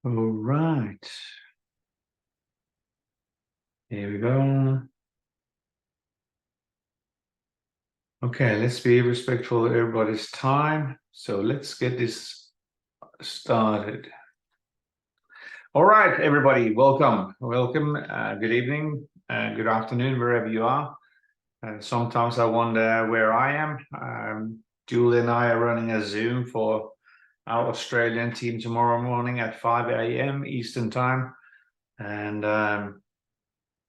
All right. Here we go. Okay, let's be respectful of everybody's time. So let's get this started. All right, everybody, welcome. Welcome. Good evening, good afternoon, wherever you are. Sometimes I wonder where I am. Julie and I are running a Zoom for our Australian team tomorrow morning at 5 a.m. Eastern time. And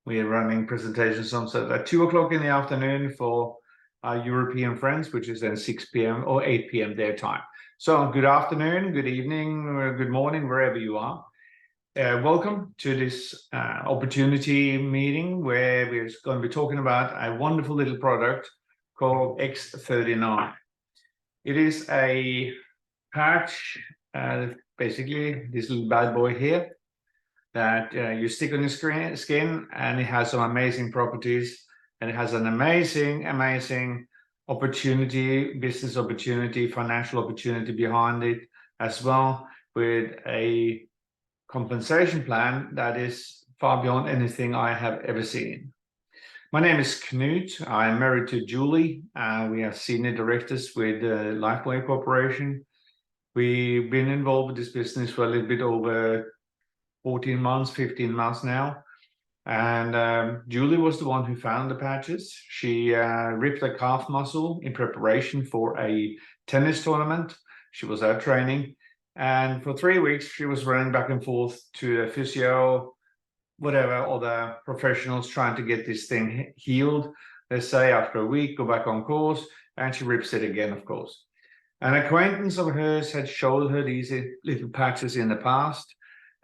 we are running presentations on at 2 o'clock in the afternoon for our European friends, which is then 6 p.m. or 8 p.m. their time. So good afternoon, good evening, or good morning, wherever you are. Welcome to this opportunity meeting where we're going to be talking about a wonderful little product called X39. It is a patch, basically this little bad boy here, that you stick on your skin, and it has some amazing properties, and it has an amazing opportunity, business opportunity, financial opportunity behind it as well, with a compensation plan that is far beyond anything I have ever seen. My name is Knut. I'm married to Julie. We are senior directors with Lifeway Corporation. We've been involved with this business for a little bit over 14 months, 15 months now. And Julie was the one who found the patches. She ripped a calf muscle in preparation for a tennis tournament. She was out training. And for 3 weeks, she was running back and forth to a physio, whatever, other professionals trying to get this thing healed. They say after a week, go back on course, and she rips it again, of course. An acquaintance of hers had showed her these little patches in the past.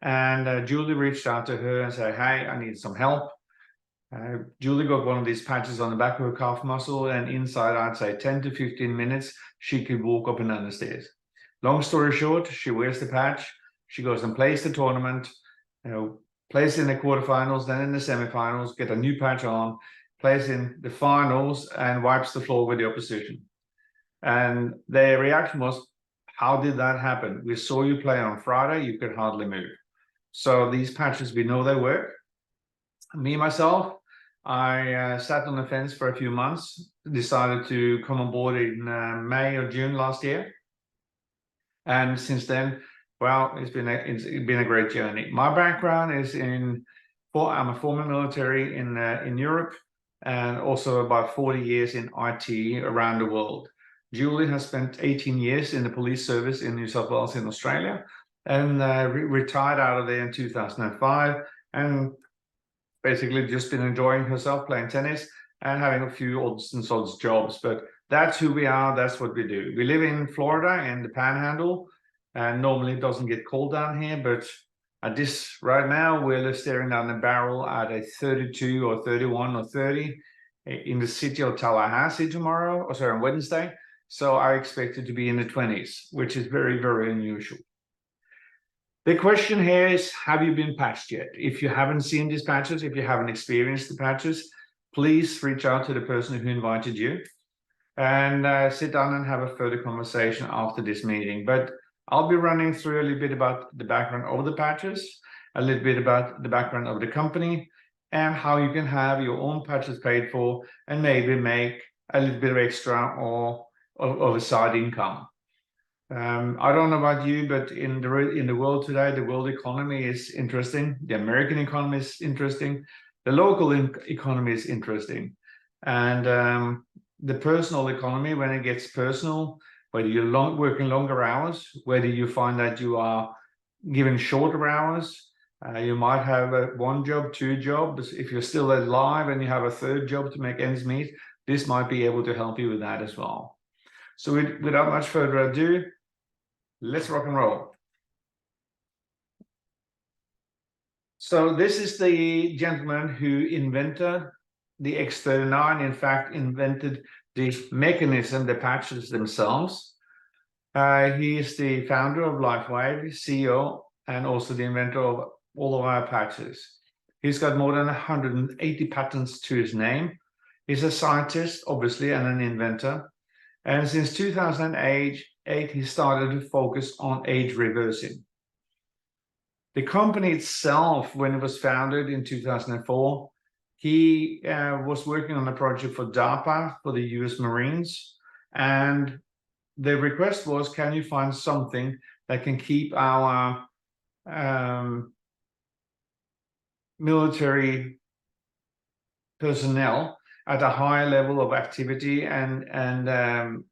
And Julie reached out to her and said, hey, I need some help. Julie got one of these patches on the back of her calf muscle, and inside, I'd say 10 to 15 minutes, she could walk up and down the stairs. Long story short, she wears the patch, she goes and plays the tournament, plays in the quarterfinals, then in the semifinals, get a new patch on, plays in the finals, and wipes the floor with the opposition. And their reaction was, how did that happen? We saw you play on Friday, you could hardly move. So these patches, we know they work. Me, myself, I sat on the fence for a few months, decided to come on board in May or June last year. And since then, well, it's been a great journey. My background is I'm a former military in Europe, and also about 40 years in IT around the world. Julie has spent 18 years in the police service in New South Wales in Australia, and retired out of there in 2005, and basically just been enjoying herself playing tennis and having a few odds and sods jobs. But that's who we are, that's what we do. We live in Florida in the Panhandle, and normally it doesn't get cold down here, but at this right now, we're staring down the barrel at a 32 or 31 or 30 in the city of Tallahassee tomorrow, or sorry, on Wednesday. So I expect it to be in the 20s, which is very, very unusual. The question here is, have you been patched yet? If you haven't seen these patches, if you haven't experienced the patches, please reach out to the person who invited you and sit down and have a further conversation after this meeting. But I'll be running through a little bit about the background of the patches, a little bit about the background of the company, and how you can have your own patches paid for and maybe make a little bit of extra or of a side income. I don't know about you, but in the world today, the world economy is interesting. The American economy is interesting. The local economy is interesting. And the personal economy, when it gets personal, whether you're working longer hours, whether you find that you are given shorter hours, you might have one job, two jobs. If you're still alive and you have a third job to make ends meet, this might be able to help you with that as well. So without much further ado, let's rock and roll. So this is the gentleman who invented the X39, in fact, invented the mechanism, the patches themselves. He is the founder of Lifeway, CEO, and also the inventor of all of our patches. He's got more than 180 patents to his name. He's a scientist, obviously, and an inventor. And since 2008, he started to focus on age reversing. The company itself, when it was founded in 2004, he was working on a project for DARPA, for the US Marines. And the request was, can you find something that can keep our military personnel at a higher level of activity and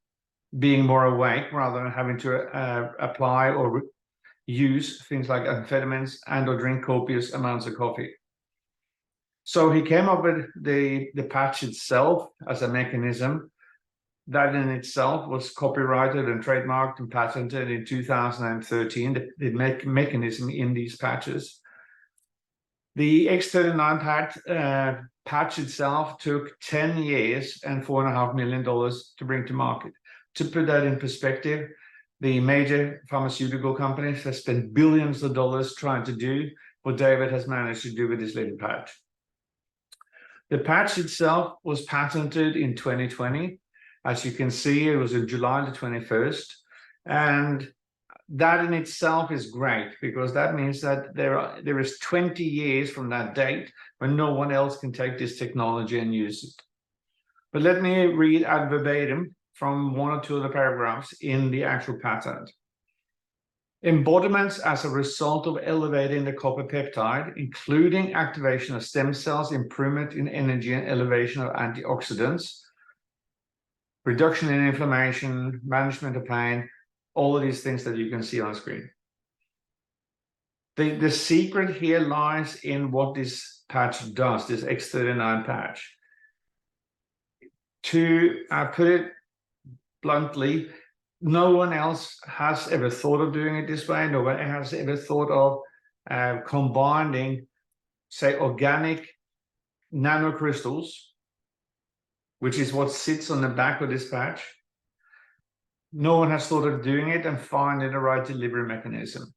being more awake rather than having to apply or use things like amphetamines and or drink copious amounts of coffee. So he came up with the patch itself as a mechanism that in itself was copyrighted and trademarked and patented in 2013, the mechanism in these patches. The X39 patch itself took 10 years and $4.5 million to bring to market. To put that in perspective, the major pharmaceutical companies have spent billions of dollars trying to do what David has managed to do with this little patch. The patch itself was patented in 2020. As you can see, it was in July the 21st. And that in itself is great because that means that there is 20 years from that date when no one else can take this technology and use it. But let me read ad verbatim from one or two of the paragraphs in the actual patent. Embodiments as a result of elevating the copper peptide, including activation of stem cells, improvement in energy and elevation of antioxidants, reduction in inflammation, management of pain, all of these things that you can see on the screen. The secret here lies in what this patch does, this X39 patch. To put it bluntly, no one else has ever thought of doing it this way. No one has ever thought of combining, say, organic nanocrystals, which is what sits on the back of this patch. No one has thought of doing it and finding the right delivery mechanism.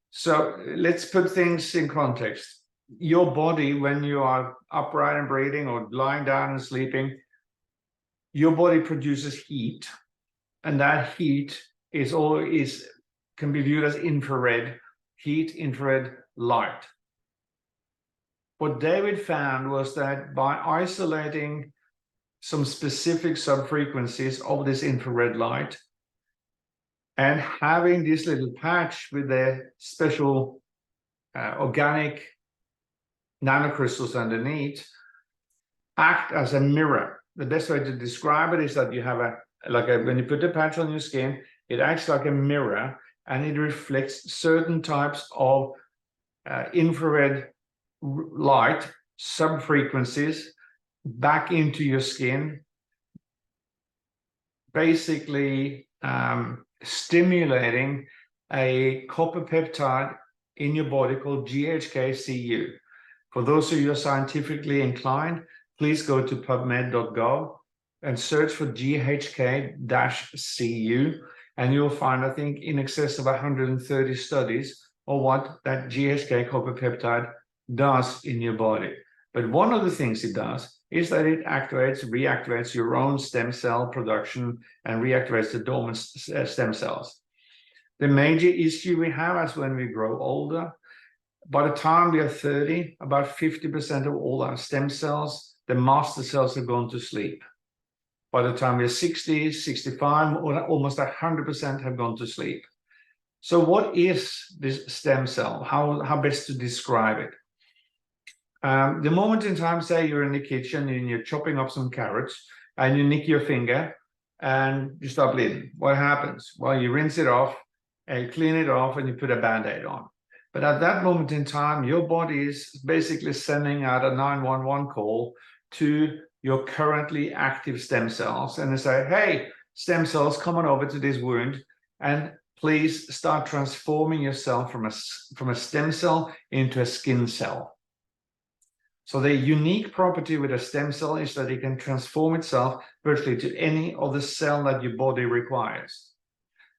So let's put things in context. Your body, when you are upright and breathing or lying down and sleeping, your body produces heat. And that heat can be viewed as infrared heat, infrared light. What David found was that by isolating some specific subfrequencies of this infrared light and having this little patch with a special organic nanocrystals underneath act as a mirror. The best way to describe it is that you have when you put the patch on your skin, it acts like a mirror and it reflects certain types of infrared light subfrequencies back into your skin, basically stimulating a copper peptide in your body called GHK-Cu. For those of you who are scientifically inclined, please go to pubmed.gov and search for GHK-Cu, and you'll find, I think, in excess of 130 studies on what that GHK copper peptide does in your body. But one of the things it does is that it reactivates your own stem cell production and reactivates the dormant stem cells. The major issue we have is when we grow older. By the time we are 30, about 50% of all our stem cells, the master cells, have gone to sleep. By the time we're 60, 65, almost 100% have gone to sleep. So what is this stem cell? How best to describe it? The moment in time, say you're in the kitchen and you're chopping up some carrots and you nick your finger and you start bleeding. What happens? Well, you rinse it off and you clean it off and you put a Band-Aid on. But at that moment in time, your body is basically sending out a 911 call to your currently active stem cells, and they say, hey, stem cells, come on over to this wound and please start transforming yourself from a stem cell into a skin cell. So the unique property with a stem cell is that it can transform itself virtually to any other cell that your body requires.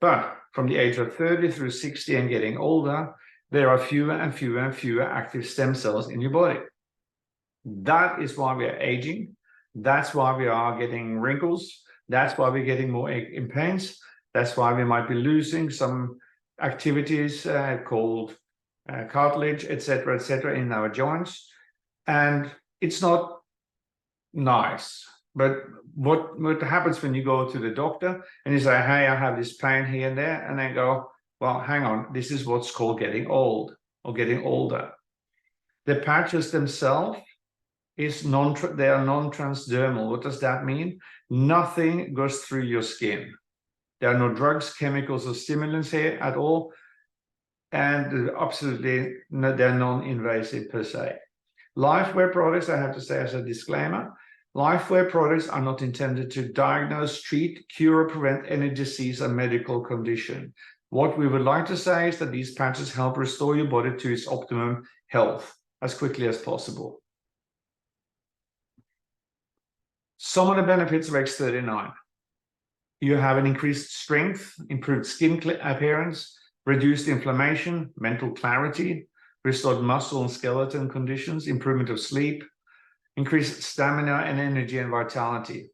But from the age of 30 through 60 and getting older, there are fewer and fewer and fewer active stem cells in your body. That is why we are aging. That's why we are getting wrinkles. That's why we're getting more in pains. That's why we might be losing some activities called cartilage, etc., in our joints. And it's not nice. But what happens when you go to the doctor and you say, hey, I have this pain here and there, and they go, well, hang on, this is what's called getting old or getting older. The patches themselves they are non-transdermal. What does that mean? Nothing goes through your skin. There are no drugs, chemicals, or stimulants here at all, and absolutely they're non-invasive per se. LifeWave products, I have to say as a disclaimer, LifeWave products are not intended to diagnose, treat, cure, or prevent any disease or medical condition. What we would like to say is that these patches help restore your body to its optimum health as quickly as possible. Some of the benefits of X39. You have an increased strength, improved skin appearance, reduced inflammation, mental clarity, restored muscle and skeleton conditions, improvement of sleep, increased stamina and energy and vitality.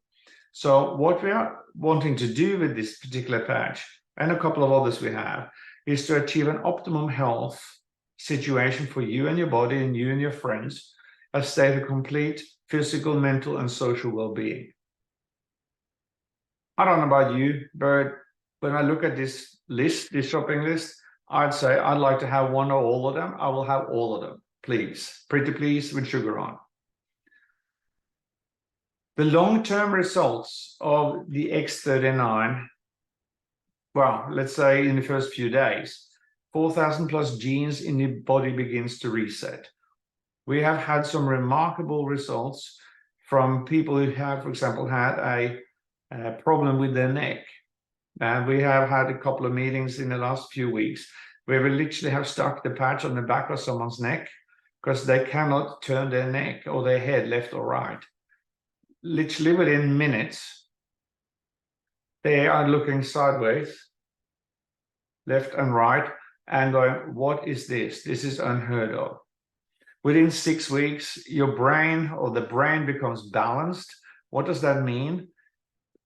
So what we are wanting to do with this particular patch, and a couple of others we have, is to achieve an optimum health situation for you and your body and you and your friends, a state of complete physical, mental, and social well-being. I don't know about you, but when I look at this list, this shopping list, I'd say I'd like to have one or all of them. I will have all of them, please. Pretty please with sugar on. The long-term results of the X39, well, let's say in the first few days, 4,000 plus genes in the body begins to reset. We have had some remarkable results from people who have, for example, had a problem with their neck. And we have had a couple of meetings in the last few weeks where we literally have stuck the patch on the back of someone's neck because they cannot turn their neck or their head left or right. Literally within minutes, they are looking sideways, left and right, and going, what is this? This is unheard of. Within 6 weeks, your brain or the brain becomes balanced. What does that mean?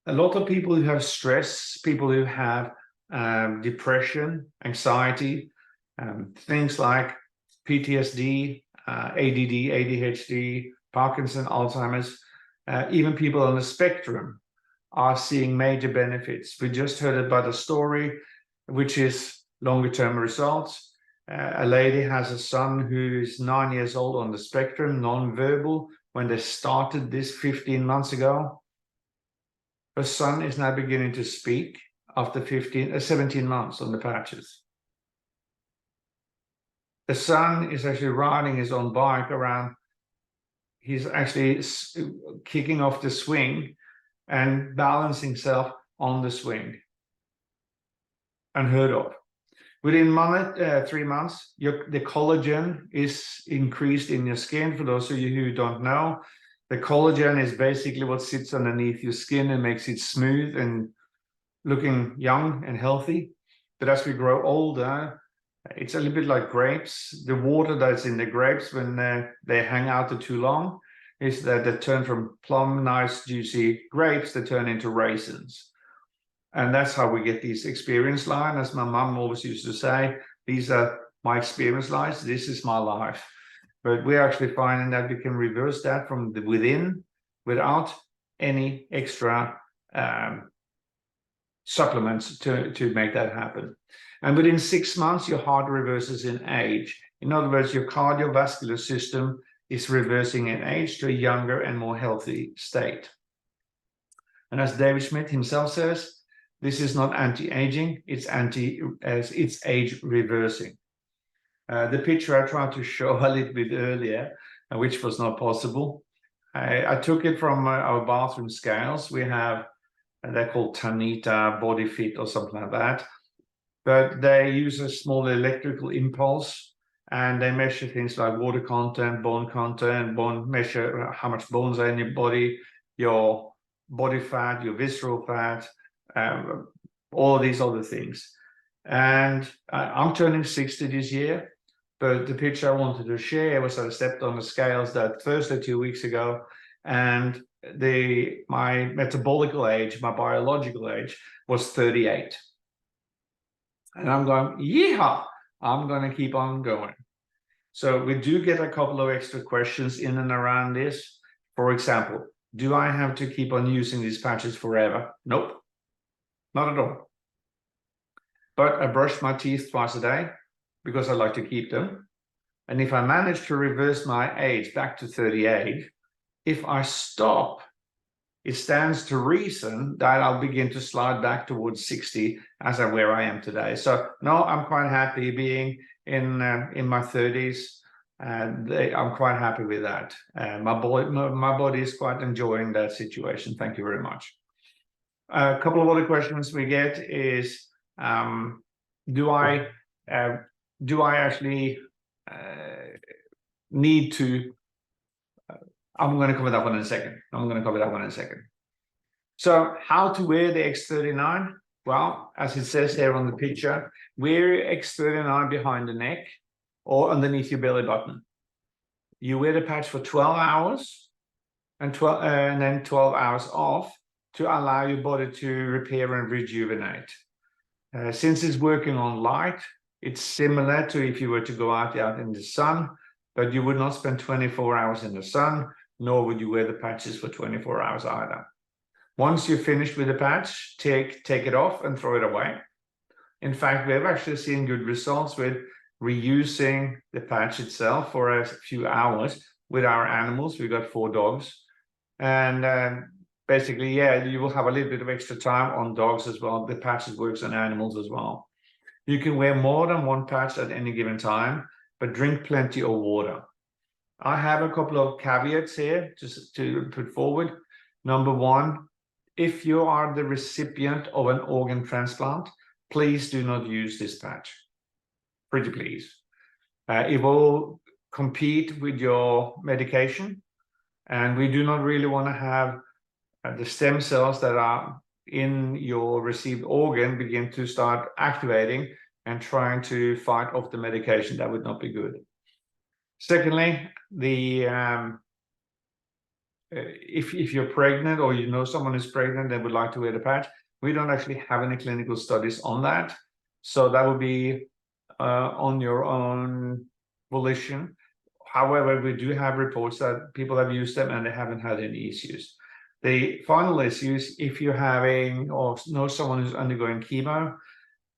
A lot of people who have stress, people who have depression, anxiety, things like PTSD, ADD, ADHD, Parkinson, Alzheimer's, even people on the spectrum are seeing major benefits. We just heard about a story, which is longer-term results. A lady has a son who is 9 years old on the spectrum, non-verbal. When they started this 15 months ago, her son is now beginning to speak after 17 months on the patches. The son is actually riding his own bike around. He's actually kicking off the swing and balancing himself on the swing. Unheard of. Within 3 months, the collagen is increased in your skin. For those of you who don't know, the collagen is basically what sits underneath your skin and makes it smooth and looking young and healthy. But as we grow older, it's a little bit like grapes. The water that's in the grapes when they hang out for too long is that they turn from plum, nice, juicy grapes, they turn into raisins. And that's how we get these experience lines. As my mom always used to say, these are my experience lines. This is my life. But we're actually finding that we can reverse that from the within without any extra supplements to make that happen. And within 6 months, your heart reverses in age. In other words, your cardiovascular system is reversing in age to a younger and more healthy state. And as David Schmidt himself says, this is not anti-aging, it's age reversing. The picture I tried to show a little bit earlier, which was not possible. I took it from our bathroom scales. We have, they're called Tanita, Body Fit or something like that. But they use a small electrical impulse and they measure things like water content, measure how much bones are in your body, your body fat, your visceral fat, all of these other things. And I'm turning 60 this year, but the picture I wanted to share was I stepped on the scales that Thursday 2 weeks ago, and my metabolical age, my biological age was 38. And I'm going, yeehaw, I'm going to keep on going. So we do get a couple of extra questions in and around this. For example, do I have to keep on using these patches forever? Nope, not at all. But I brush my teeth twice a day because I like to keep them. And if I manage to reverse my age back to 38, if I stop, it stands to reason that I'll begin to slide back towards 60 as I'm where I am today. So no, I'm quite happy being in my 30s. I'm quite happy with that. My body is quite enjoying that situation. Thank you very much. A couple of other questions we get is, do I actually need to? I'm going to cover that one in a second. So how to wear the X39? Well, as it says here on the picture, wear X39 behind the neck or underneath your belly button. You wear the patch for 12 hours and then 12 hours off to allow your body to repair and rejuvenate. Since it's working on light, it's similar to if you were to go out in the sun, but you would not spend 24 hours in the sun, nor would you wear the patches for 24 hours either. Once you're finished with the patch, take it off and throw it away. In fact, we've actually seen good results with reusing the patch itself for a few hours with our animals. We've got 4 dogs. And basically, yeah, you will have a little bit of extra time on dogs as well. The patches works on animals as well. You can wear more than one patch at any given time, but drink plenty of water. I have a couple of caveats here just to put forward. Number one, if you are the recipient of an organ transplant, please do not use this patch. Pretty please. It will compete with your medication, and we do not really want to have the stem cells that are in your received organ begin to start activating and trying to fight off the medication. That would not be good. Secondly, if you're pregnant or you know someone is pregnant and would like to wear the patch, we don't actually have any clinical studies on that. So that would be on your own volition. However, we do have reports that people have used them and they haven't had any issues. The final issue is if you're having or know someone who's undergoing chemo,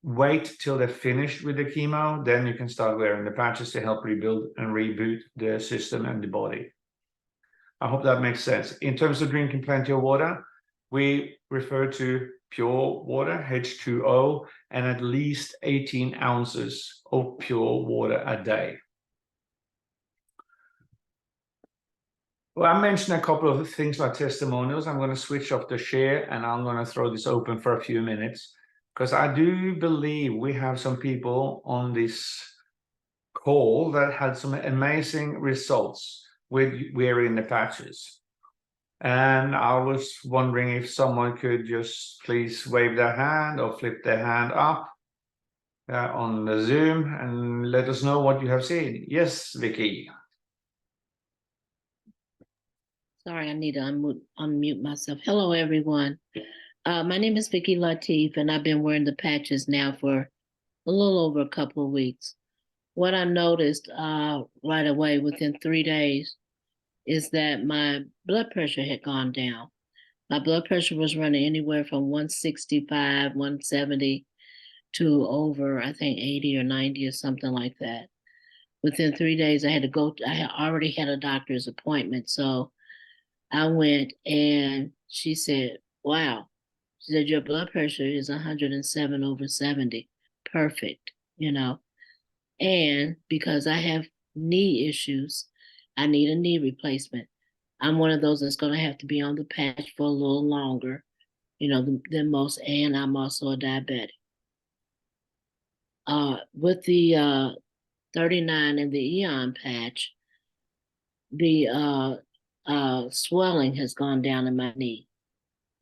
wait till they're finished with the chemo, then you can start wearing the patches to help rebuild and reboot the system and the body. I hope that makes sense. In terms of drinking plenty of water, we refer to pure water, H2O, and at least 18 ounces of pure water a day. Well, I mentioned a couple of things like testimonials. I'm going to switch off the share and I'm going to throw this open for a few minutes because I do believe we have some people on this call that had some amazing results with wearing the patches. And I was wondering if someone could just please wave their hand or flip their hand up on the Zoom and let us know what you have seen. Yes, Vicky. Sorry, I need to unmute myself. Hello, everyone. My name is Vicky Latif, and I've been wearing the patches now for a little over a couple of weeks. What I noticed right away within 3 days is that my blood pressure had gone down. My blood pressure was running anywhere from 165, 170 to over, I think, 80 or 90 or something like that. Within 3 days, I had already had a doctor's appointment, so I went and she said, wow. She said, your blood pressure is 107 over 70. Perfect, you know. And because I have knee issues, I need a knee replacement. I'm one of those that's going to have to be on the patch for a little longer, you know, than most, and I'm also a diabetic. With the 39 and the Eon patch, the swelling has gone down in my knee.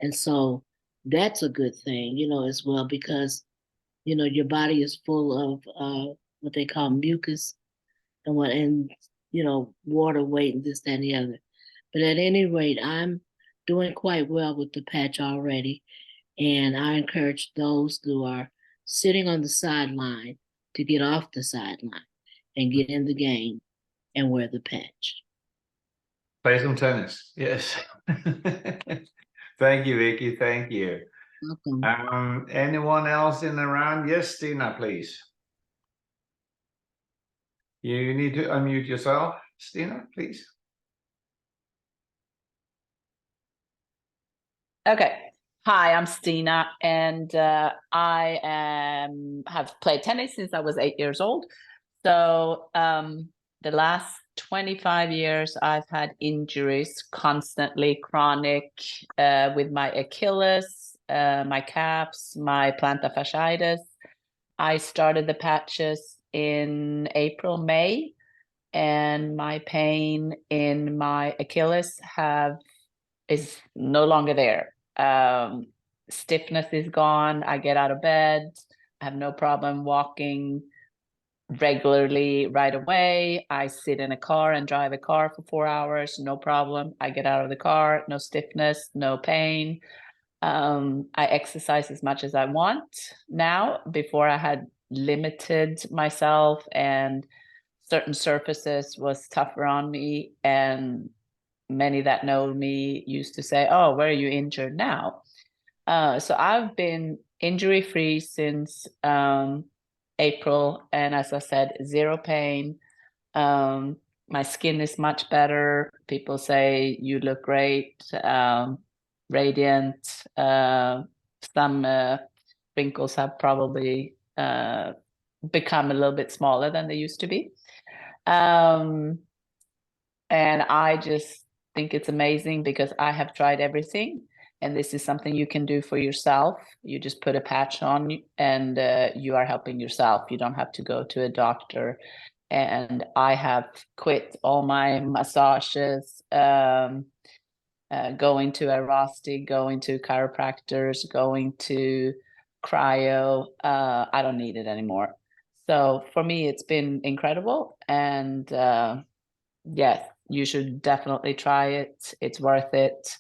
And so that's a good thing, you know, as well, because, you know, your body is full of what they call mucus and you know, water weight and this, that, and the other. But at any rate, I'm doing quite well with the patch already. And I encourage those who are sitting on the sideline to get off the sideline and get in the game and wear the patch. Play some tennis. Yes. Thank you, Vicky. Thank you. Welcome. Anyone else in the round? Yes, Stina, please. You need to unmute yourself, Stina, please. Okay. Hi, I'm Stina, and I have played tennis since I was 8 years old. So the last 25 years, I've had injuries constantly, chronic, with my Achilles, my calves, my plantar fasciitis. I started the patches in April, May, and my pain in my Achilles is no longer there. Stiffness is gone. I get out of bed. I have no problem walking regularly right away. I sit in a car and drive a car for 4 hours, no problem. I get out of the car, no stiffness, no pain. I exercise as much as I want now. Before I had limited myself, and certain surfaces was tougher on me, and many that know me used to say, "Oh, where are you injured now?" So I've been injury-free since April, and as I said, zero pain. My skin is much better. People say you look great, radiant. Some wrinkles have probably become a little bit smaller than they used to be. And I just think it's amazing because I have tried everything, and this is something you can do for yourself. You just put a patch on and you are helping yourself. You don't have to go to a doctor. And I have quit all my massages, going to Aerostic, going to chiropractors, going to cryo. I don't need it anymore. So for me, it's been incredible. And yes, you should definitely try it. It's worth it.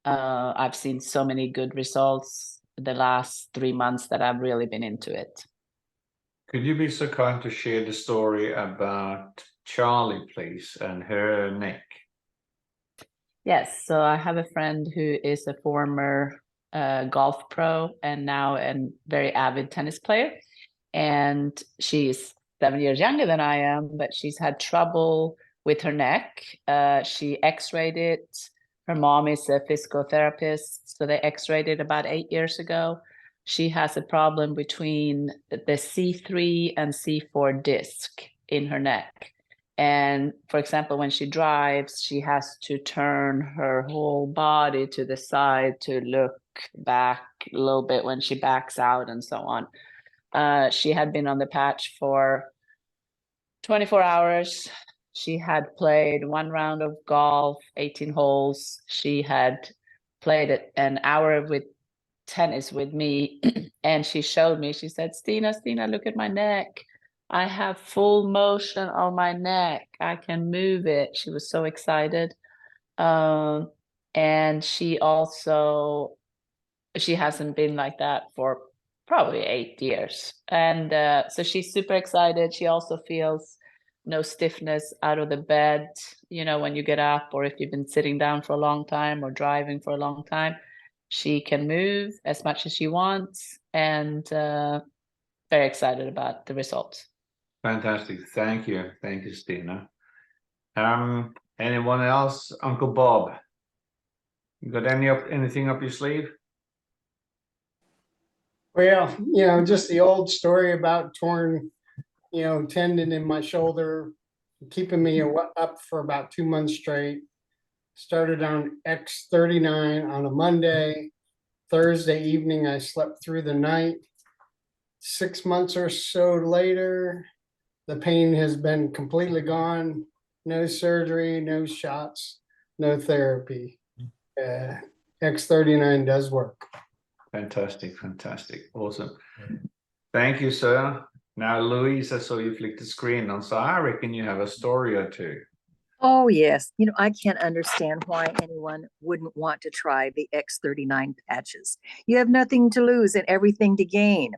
I've seen so many good results the last 3 months that I've really been into it. Could you be so kind to share the story about Charlie, please, and her neck? Yes, so I have a friend who is a former golf pro and now a very avid tennis player. And she's 7 years younger than I am, but she's had trouble with her neck. She x-rayed it. Her mom is a physical therapist, so they x-rayed it about 8 years ago. She has a problem between the C3 and C4 disc in her neck. And for example, when she drives, she has to turn her whole body to the side to look back a little bit when she backs out and so on. She had been on the patch for 24 hours. She had played 1 round of golf, 18 holes. She had played an hour with tennis with me, and she showed me, she said, Stina, look at my neck. I have full motion on my neck. I can move it. She was so excited. And she hasn't been like that for probably 8 years. And so she's super excited. She also feels no stiffness out of the bed, when you get up, or if you've been sitting down for a long time or driving for a long time. She can move as much as she wants, and very excited about the results. Fantastic. Thank you. Thank you, Stina. Anyone else? Uncle Bob, you got anything up your sleeve? Well, just the old story about torn, tendon in my shoulder, keeping me up for about 2 months straight. Started on X39 on a Monday. Thursday evening, I slept through the night. 6 months or so later, the pain has been completely gone. No surgery, no shots, no therapy. X39 does work. Fantastic. Awesome. Thank you, sir. Now, Louise, I saw you flick the screen on, so I reckon you have a story or two. Oh, yes. I can't understand why anyone wouldn't want to try the X39 patches. You have nothing to lose and everything to gain.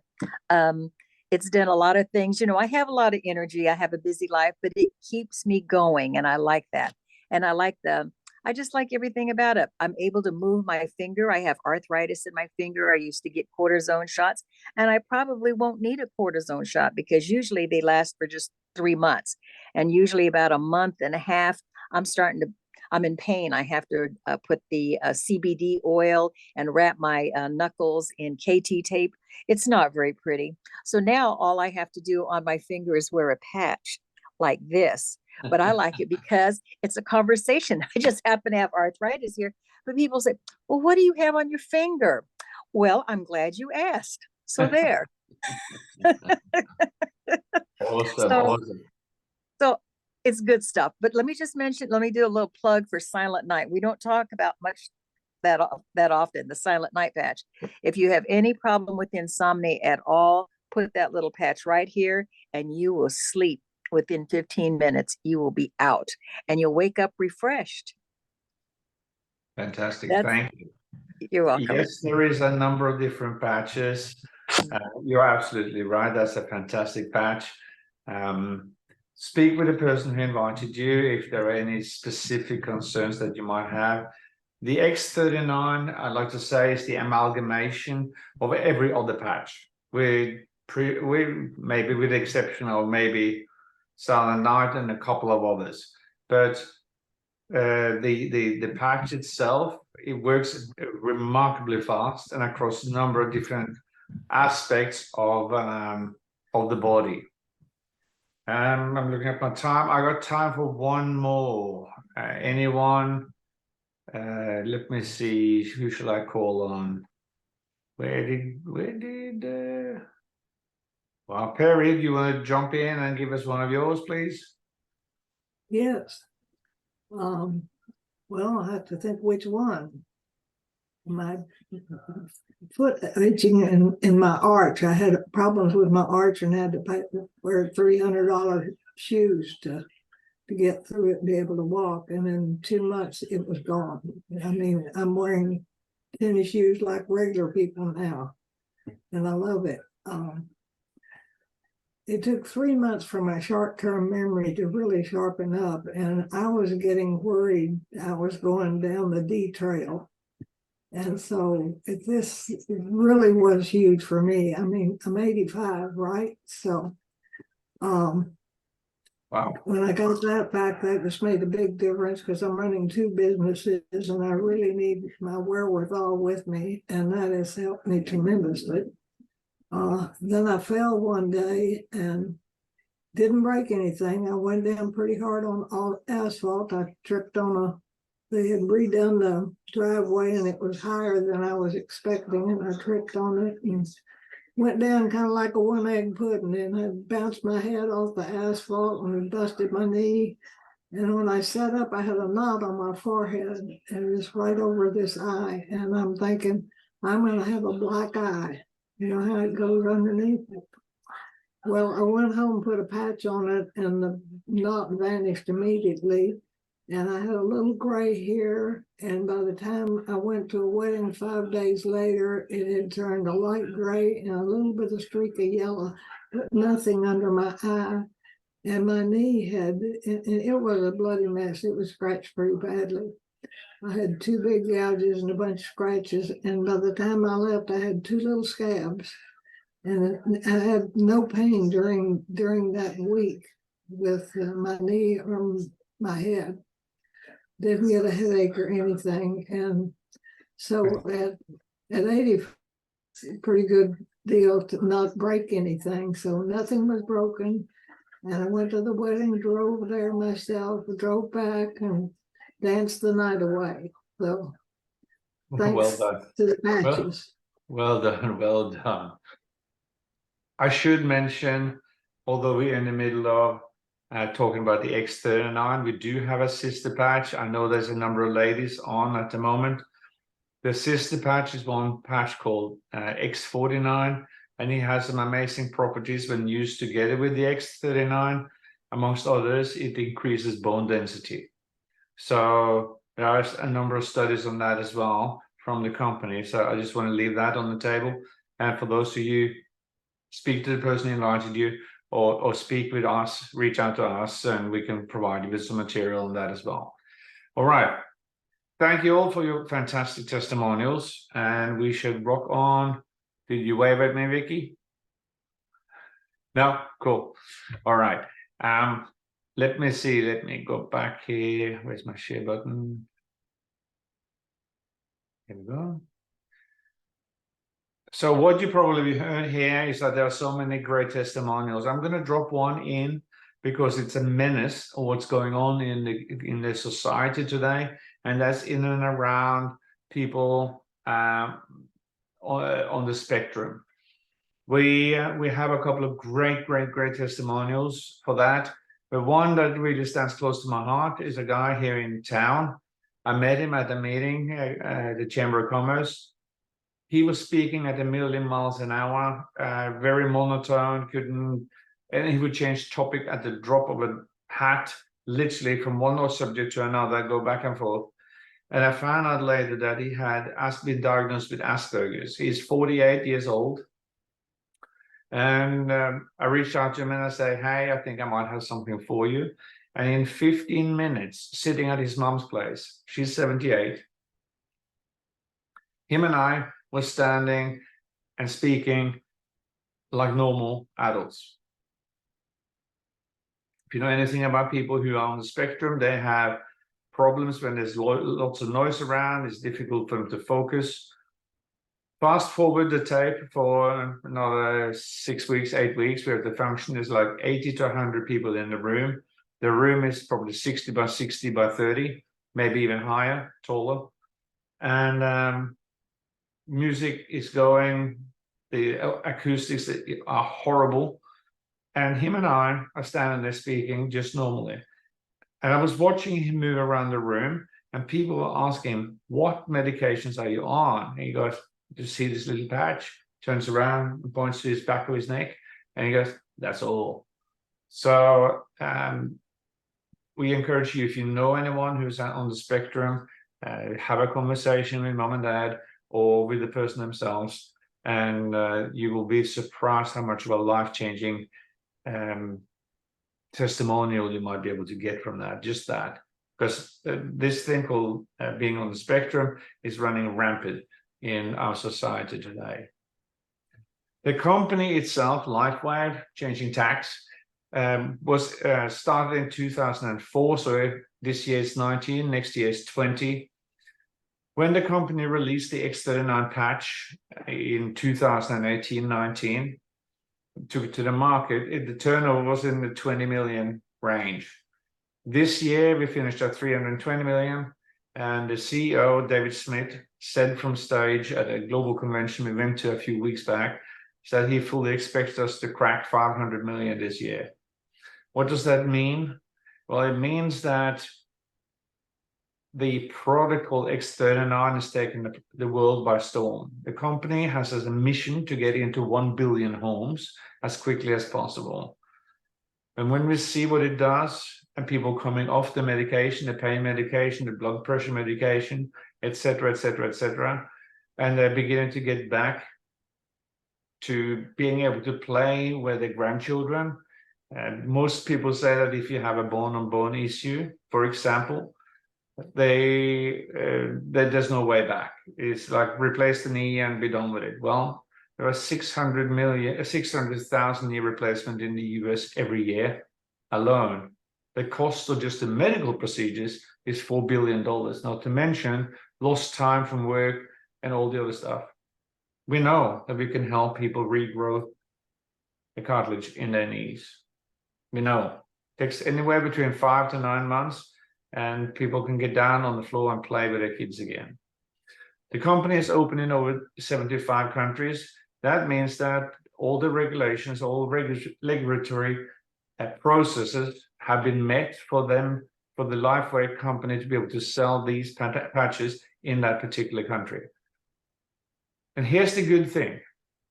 It's done a lot of things. You know, I have a lot of energy. I have a busy life, but it keeps me going. And I like that. And I just like everything about it. I'm able to move my finger. I have arthritis in my finger. I used to get cortisone shots, and I probably won't need a cortisone shot because usually they last for just 3 months. And usually about a month and a half, I'm in pain. I have to put the CBD oil and wrap my knuckles in KT tape. It's not very pretty. So now all I have to do on my finger is wear a patch like this. But I like it because it's a conversation. I just happen to have arthritis here. But people say, well, what do you have on your finger? Well, I'm glad you asked. So there. Awesome, So- awesome. So it's good stuff. But let me do a little plug for Silent Night. We don't talk about much that often, the Silent Night patch. If you have any problem with insomnia at all, put that little patch right here and you will sleep within 15 minutes. You will be out and you'll wake up refreshed. Fantastic, That's- thank you. You're welcome. Yes, there is a number of different patches. You're absolutely right. That's a fantastic patch. Speak with the person who invited you if there are any specific concerns that you might have. The X39, I'd like to say, is the amalgamation of every other patch. We maybe with the exception of maybe Silent Night and a couple of others, but the patch itself, it works remarkably fast and across a number of different aspects of the body. I'm looking at my time. I got time for one more. Anyone? Let me see. Who shall I call on? Well, Perry, do you want to jump in and give us one of yours, please? Yes. Well, I have to think which one. My foot itching in my arch. I had problems with my arch and had to wear $300 shoes to get through it and be able to walk. And in 2 months, it was gone. I mean, I'm wearing tennis shoes like regular people now, and I love it. It took 3 months for my short-term memory to really sharpen up, and I was getting worried. I was going down the D trail. And so this really was huge for me. I mean, I'm 85, right? So Wow. when I got that back, that just made a big difference because I'm running 2 businesses and I really need my wherewithal with me, and that has helped me tremendously. Then I fell one day and didn't break anything. I went down pretty hard on all asphalt. I tripped on they had redone the driveway and it was higher than I was expecting, and I tripped on it and went down kind of like a 1-egg pudding, and I bounced my head off the asphalt and busted my knee. And when I sat up, I had a knot on my forehead and it was right over this eye. And I'm thinking, I'm going to have a black eye. You know how it goes underneath it. Well, I went home, put a patch on it, and the knot vanished immediately. And I had a little gray here. And by the time I went to a wedding 5 days later, it had turned a light gray and a little bit of streak of yellow, but nothing under my eye. And my knee and it was a bloody mess. It was scratched pretty badly. I had 2 big gouges and a bunch of scratches. And by the time I left, I had 2 little scabs. And I had no pain during that week with my knee or my head. Didn't get a headache or anything. And so at 80, pretty good deal to not break anything. So nothing was broken. And I went to the wedding, drove there myself, drove back and danced the night away. So Well thanks done. to the patches. Well done. Well done. I should mention, although we're in the middle of talking about the X39, we do have a sister patch. I know there's a number of ladies on at the moment. The sister patch is one patch called X49, and it has some amazing properties when used together with the X39. Amongst others, it increases bone density. So there are a number of studies on that as well from the company. So I just want to leave that on the table. And for those of you speak to the person who invited you, or speak with us, reach out to us, and we can provide you with some material on that as well. All right. Thank you all for your fantastic testimonials, and we should rock on. Did you wave at me, Vicky? No? Cool. All right. Let me see. Let me go back here. Where's my share button? Here we go. So what you probably heard here is that there are so many great testimonials. I'm going to drop one in because it's a menace of what's going on in the society today, and that's in and around people on the spectrum. We have a couple of great testimonials for that. The one that really stands close to my heart is a guy here in town. I met him at a meeting at the Chamber of Commerce. He was speaking at 1,000,000 miles an hour, very monotone, and he would change topic at the drop of a hat, literally from one subject to another, go back and forth. And I found out later that he had been diagnosed with Asperger's. He's 48 years old. And I reached out to him and I say, hey, I think I might have something for you. And in 15 minutes, sitting at his mom's place, she's 78, him and I were standing and speaking like normal adults. If you know anything about people who are on the spectrum, they have problems when there's lots of noise around. It's difficult for them to focus. Fast forward the tape for another 6 weeks, 8 weeks, where the function is like 80 to 100 people in the room. The room is probably 60 by 60 by 30, maybe even higher, taller. And music is going, the acoustics are horrible. And him and I are standing there speaking just normally. And I was watching him move around the room, and people were asking him, what medications are you on? And he goes, you see this little patch, turns around and points to his back of his neck, and he goes, that's all. So we encourage you, if you know anyone who's on the spectrum, have a conversation with mom and dad or with the person themselves, and you will be surprised how much of a life-changing testimonial you might be able to get from that, just that. Because this thing called being on the spectrum is running rampant in our society today. The company itself, LifeWave, Changing Tax, was started in 2004, so this year is 19, next year is 20. When the company released the X39 patch in 2018-19, took it to the market, the turnover was in the 20 million range. This year, we finished at 320 million, and the CEO, David Smith, said from stage at a global convention we went to a few weeks back, said he fully expects us to crack 500 million this year. What does that mean? Well, it means that the product called X39 is taking the world by storm. The company has as a mission to get into 1 billion homes as quickly as possible. And when we see what it does, and people coming off the medication, the pain medication, the blood pressure medication, etc., and they're beginning to get back to being able to play with their grandchildren. And most people say that if you have a bone-on-bone issue, for example, there's no way back. It's like replace the knee and be done with it. Well, there are 600,000 knee replacement in the US every year alone. The cost of just the medical procedures is $4 billion, not to mention lost time from work and all the other stuff. We know that we can help people regrow the cartilage in their knees. We know it takes anywhere between 5 to 9 months, and people can get down on the floor and play with their kids again. The company is open in over 75 countries. That means that all the regulations, all regulatory processes have been met for them, for the LifeWave company to be able to sell these patches in that particular country. And here's the good thing.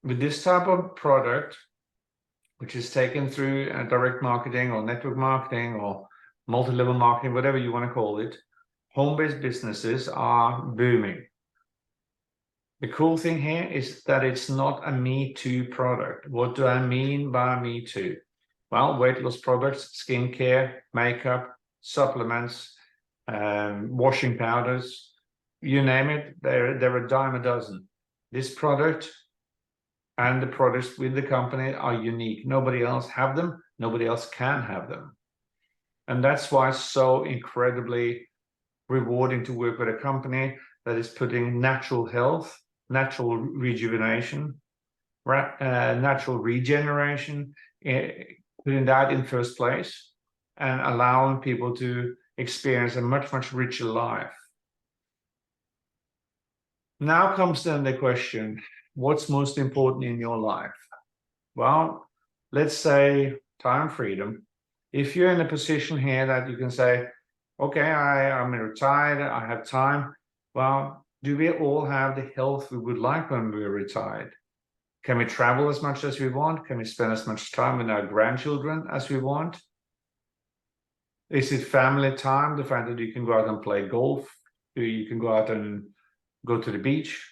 With this type of product, which is taken through direct marketing or network marketing or multi-level marketing, whatever you want to call it, home-based businesses are booming. The cool thing here is that it's not a Me Too product. What do I mean by Me Too? Well, weight loss products, skincare, makeup, supplements, washing powders, you name it, they're a dime a dozen. This product and the products with the company are unique. Nobody else have them. Nobody else can have them. And that's why it's so incredibly rewarding to work with a company that is putting natural health, natural rejuvenation, natural regeneration, putting that in first place and allowing people to experience a much, much richer life. Now comes then the question, what's most important in your life? Well, let's say time freedom. If you're in a position here that you can say, okay, I'm retired, I have time. Well, do we all have the health we would like when we're retired? Can we travel as much as we want? Can we spend as much time with our grandchildren as we want? Is it family time? The fact that you can go out and play golf, you can go out and go to the beach.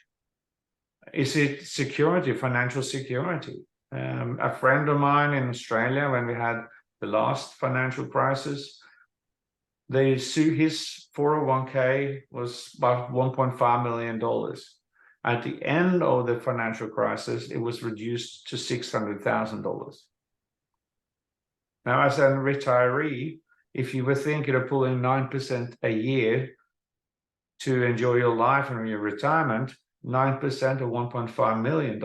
Is it security, financial security? A friend of mine in Australia, when we had the last financial crisis, his 401k was about $1.5 million. At the end of the financial crisis, it was reduced to $600,000. Now, as a retiree, if you were thinking of pulling 9% a year to enjoy your life and your retirement, 9% of $1.5 million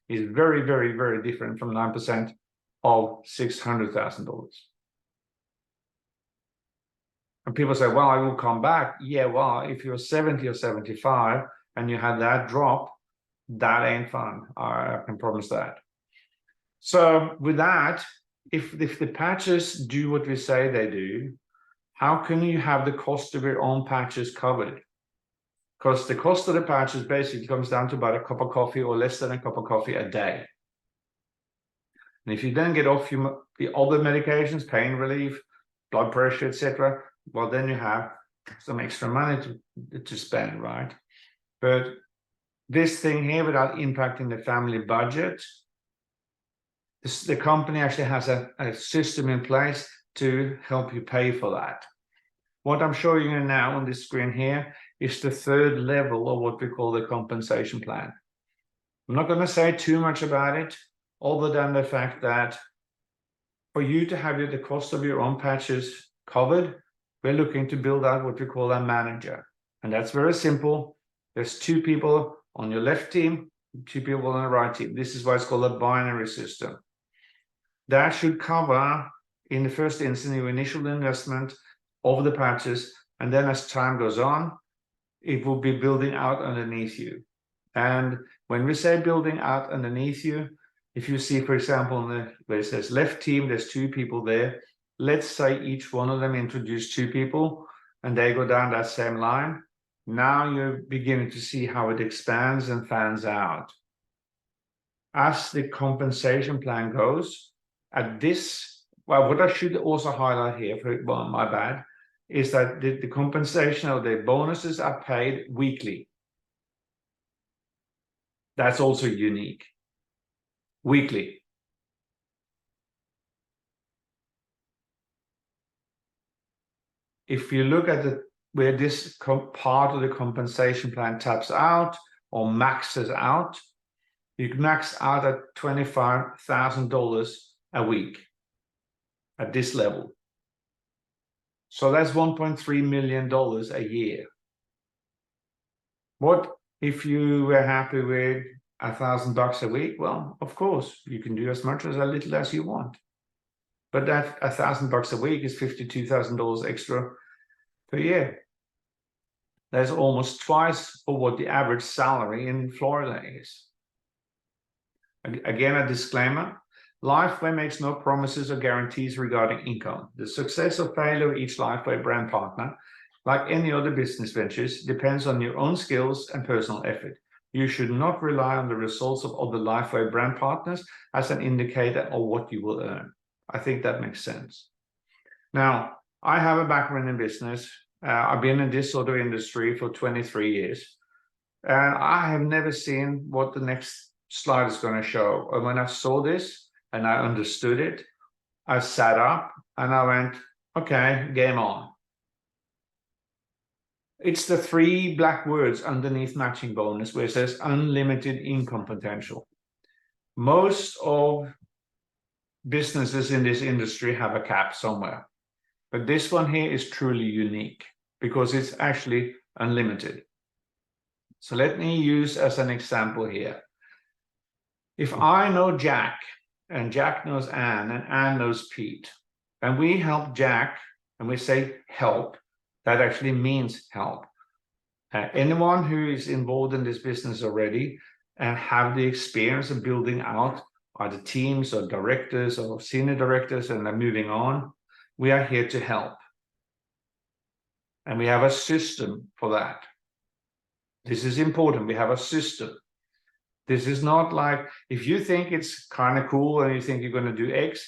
is very, very, very different from 9% of $600,000. And people say, well, I will come back. Yeah, well, if you're 70 or 75 and you had that drop, that ain't fun. I can promise that. So with that, if the patches do what we say they do, how can you have the cost of your own patches covered? Because the cost of the patches basically comes down to about a cup of coffee or less than a cup of coffee a day. And if you then get off the other medications, pain relief, blood pressure, etc., well, then you have some extra money to spend, right? But this thing here, without impacting the family budget, the company actually has a system in place to help you pay for that. What I'm showing you now on this screen here is the third level of what we call the compensation plan. I'm not going to say too much about it, other than the fact that for you to have the cost of your own patches covered, we're looking to build out what we call a manager. And that's very simple. There's two people on your left team, two people on the right team. This is why it's called a binary system. That should cover, in the first instance, your initial investment of the patches, and then as time goes on, it will be building out underneath you. And when we say building out underneath you, if you see, for example, where it says left team, there's two people there. Let's say each one of them introduce two people, and they go down that same line. Now you're beginning to see how it expands and fans out. As the compensation plan goes, at this, well, what I should also highlight here, well, my bad, is that the compensation or the bonuses are paid weekly. That's also unique. Weekly. If you look at where this part of the compensation plan taps out or maxes out, you can max out at $25,000 a week at this level. So that's $1.3 million a year. What if you were happy with $1,000 a week? Well, of course, you can do as much as little as you want. But that $1,000 a week is $52,000 extra per year. That's almost twice of what the average salary in Florida is. Again, a disclaimer. Lifeway makes no promises or guarantees regarding income. The success or failure of each Lifeway brand partner, like any other business ventures, depends on your own skills and personal effort. You should not rely on the results of other Lifeway brand partners as an indicator of what you will earn. I think that makes sense. Now, I have a background in business. I've been in this sort of industry for 23 years. And I have never seen what the next slide is going to show. And when I saw this and I understood it, I sat up and I went, okay, game on. It's the 3 black words underneath matching bonus where it says unlimited income potential. Most of businesses in this industry have a cap somewhere, but this one here is truly unique because it's actually unlimited. So let me use as an example here. If I know Jack and Jack knows Anne and Anne knows Pete, and we help Jack and we say help, that actually means help. Anyone who is involved in this business already and have the experience of building out either teams or directors or senior directors and are moving on, we are here to help. And we have a system for that. This is important. We have a system. This is not like, if you think it's kind of cool and you think you're going to do X,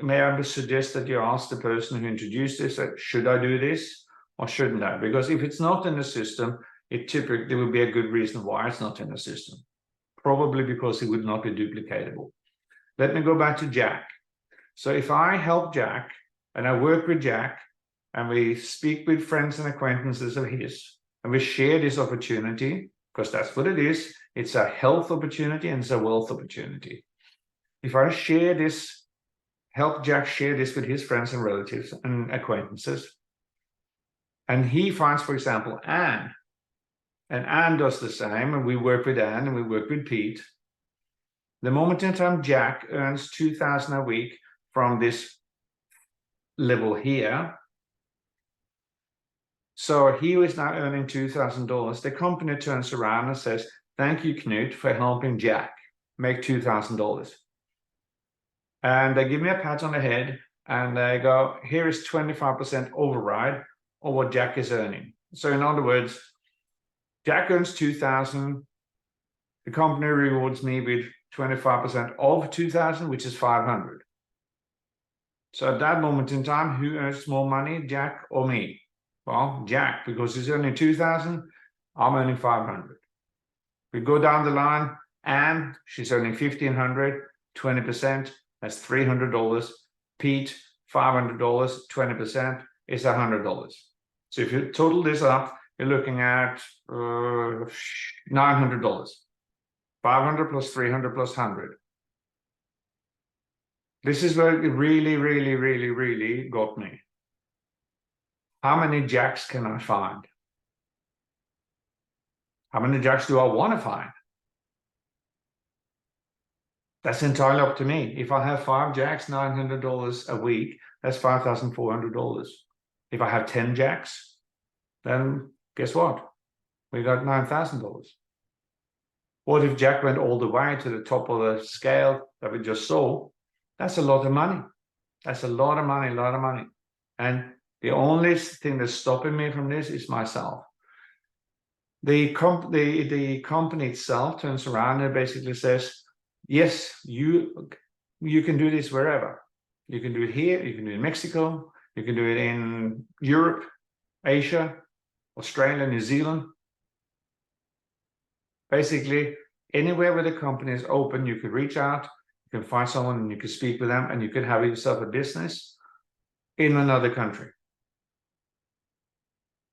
may I suggest that you ask the person who introduced this, should I do this or shouldn't I? Because if it's not in the system, it typically would be a good reason why it's not in the system. Probably because it would not be duplicatable. Let me go back to Jack. So if I help Jack and I work with Jack and we speak with friends and acquaintances of his and we share this opportunity, because that's what it is. It's a health opportunity and it's a wealth opportunity. If I share this, help Jack share this with his friends and relatives and acquaintances, and he finds, for example, Anne, and Anne does the same, and we work with Anne and we work with Pete. The moment in time Jack earns $2,000 a week from this level here, so he is now earning $2,000. The company turns around and says, thank you, Knut, for helping Jack make $2,000. And they give me a pat on the head and they go, here is 25% override of what Jack is earning. So in other words, Jack earns $2,000. The company rewards me with 25% of $2,000, which is $500. So at that moment in time, who earns more money, Jack or me? Well, Jack, because he's earning $2,000, I'm earning $500. We go down the line, and she's earning $1,500, 20%, that's $300. Pete, $500, 20% is $100. So if you total this up, you're looking at $900. 500 plus 300 plus 100. This is where it really got me. How many Jacks can I find? How many Jacks do I want to find? That's entirely up to me. If I have 5 Jacks, $900 a week, that's $5,400. If I have 10 Jacks, then guess what? We got $9,000. What if Jack went all the way to the top of the scale that we just saw? That's a lot of money. That's a lot of money, And the only thing that's stopping me from this is myself. The company itself turns around and basically says, yes, you can do this wherever. You can do it here, you can do it in Mexico, you can do it in Europe, Asia, Australia, New Zealand. Basically, anywhere where the company is open, you could reach out, you can find someone and you can speak with them and you can have yourself a business in another country.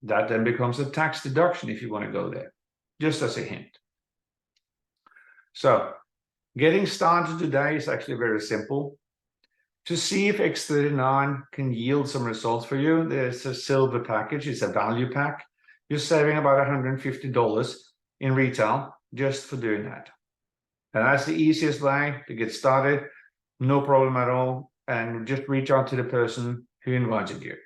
That then becomes a tax deduction if you want to go there, just as a hint. So getting started today is actually very simple. To see if X39 can yield some results for you, there's a silver package, it's a value pack. You're saving about $150 in retail just for doing that. And that's the easiest way to get started, no problem at all. And just reach out to the person who invited you.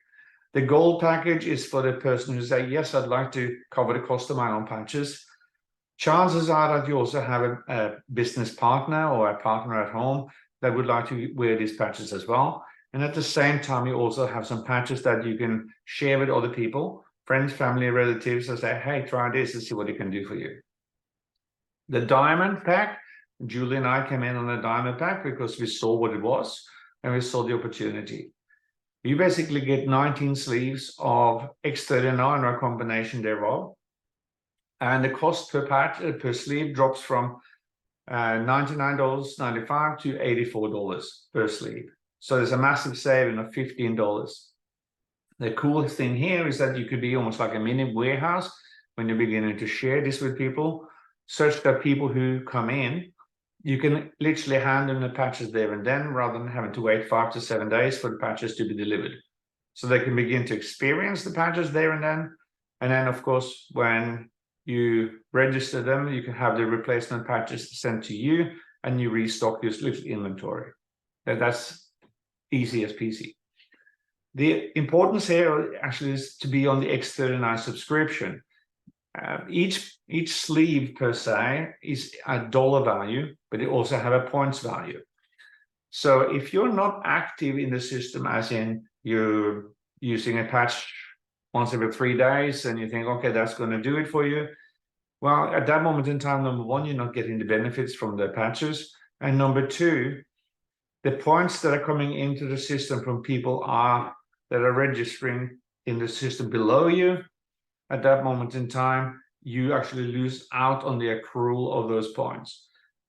The gold package is for the person who say, yes, I'd like to cover the cost of my own patches. Chances are that you also have a business partner or a partner at home that would like to wear these patches as well. And at the same time, you also have some patches that you can share with other people, friends, family, relatives, and say, hey, try this and see what it can do for you. The diamond pack, Julie and I came in on a diamond pack because we saw what it was and we saw the opportunity. You basically get 19 sleeves of X39 or a combination thereof. And the cost per patch per sleeve drops from $99.95 to $84 per sleeve. So there's a massive saving of $15. The cool thing here is that you could be almost like a mini warehouse when you're beginning to share this with people, such that people who come in, you can literally hand them the patches there and then, rather than having to wait 5 to 7 days for the patches to be delivered. So they can begin to experience the patches there and then. And then, of course, when you register them, you can have the replacement patches sent to you, and you restock your little inventory. That's easy as peasy. The importance here actually is to be on the X39 subscription. Each sleeve per se is a dollar value, but it also have a points value. So if you're not active in the system, as in you're using a patch once every 3 days and you think, okay, that's going to do it for you. Well, at that moment in time, number one, you're not getting the benefits from the patches. And number two, the points that are coming into the system from people that are registering in the system below you, at that moment in time, you actually lose out on the accrual of those points.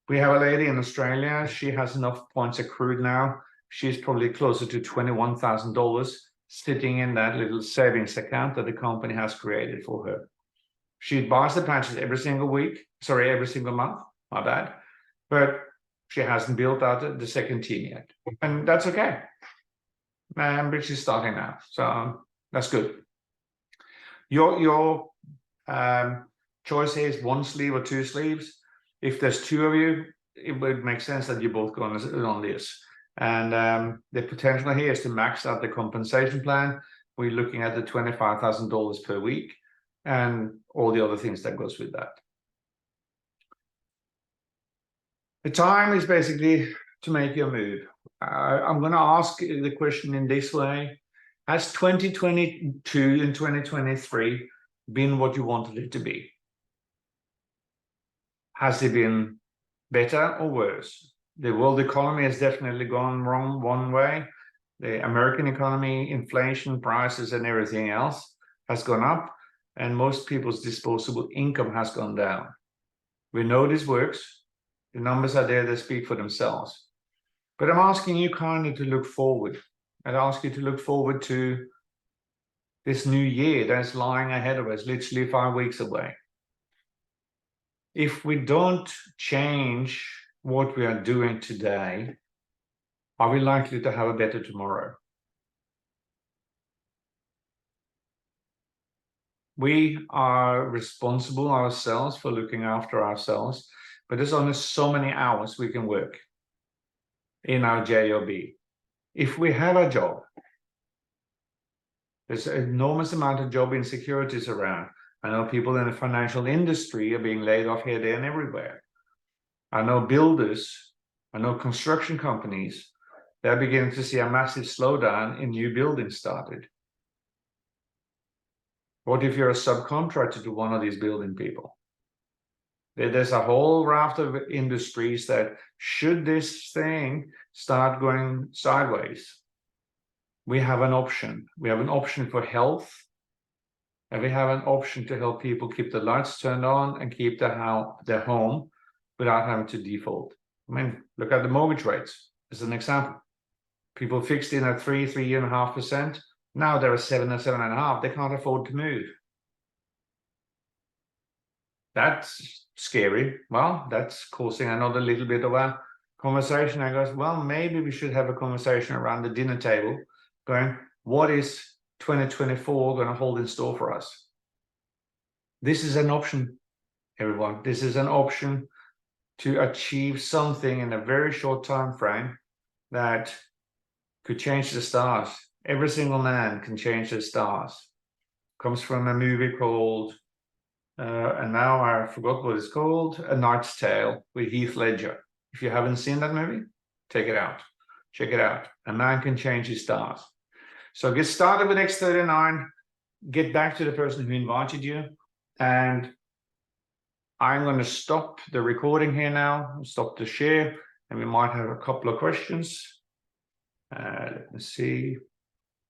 We have a lady in Australia. She has enough points accrued now. She's probably closer to $21,000 sitting in that little savings account that the company has created for her. She buys the patches every single month, my bad. But she hasn't built out the second team yet. And that's okay. But she's starting now. So that's good. Your choice here is 1 sleeve or 2 sleeves. If there's 2 of you, it would make sense that you both go on this. And the potential here is to max out the compensation plan. We're looking at the $25,000 per week and all the other things that goes with that. The time is basically to make your move. I'm going to ask the question in this way. Has 2022 and 2023 been what you wanted it to be? Has it been better or worse? The world economy has definitely gone wrong one way. The American economy, inflation, prices, and everything else has gone up, and most people's disposable income has gone down. We know this works. The numbers are there, they speak for themselves. But I'm asking you kindly to look forward. I'd ask you to look forward to this new year that's lying ahead of us, literally 5 weeks away. If we don't change what we are doing today, are we likely to have a better tomorrow? We are responsible ourselves for looking after ourselves, but there's only so many hours we can work in our job. If we have a job, there's an enormous amount of job insecurities around. I know people in the financial industry are being laid off here, there, and everywhere. I know builders, I know construction companies, they're beginning to see a massive slowdown in new buildings started. What if you're a subcontractor to one of these building people? There's a whole raft of industries that, should this thing start going sideways, we have an option. We have an option for health, and we have an option to help people keep the lights turned on and keep their home without having to default. I mean, look at the mortgage rates as an example. People fixed in at 3.5%. Now they're at 7 or 7.5%. They can't afford to move. That's scary. Well, that's causing another little bit of a conversation. I goes, well, maybe we should have a conversation around the dinner table going, what is 2024 going to hold in store for us? This is an option, everyone. This is an option to achieve something in a very short time frame that could change the stars. Every single man can change the stars. Comes from a movie called, and now I forgot what it's called, A Knight's Tale with Heath Ledger. If you haven't seen that movie, take it out. Check it out. A man can change his stars. So get started with X39, get back to the person who invited you, and I'm going to stop the recording here now, stop the share, and we might have a couple of questions. Let me see.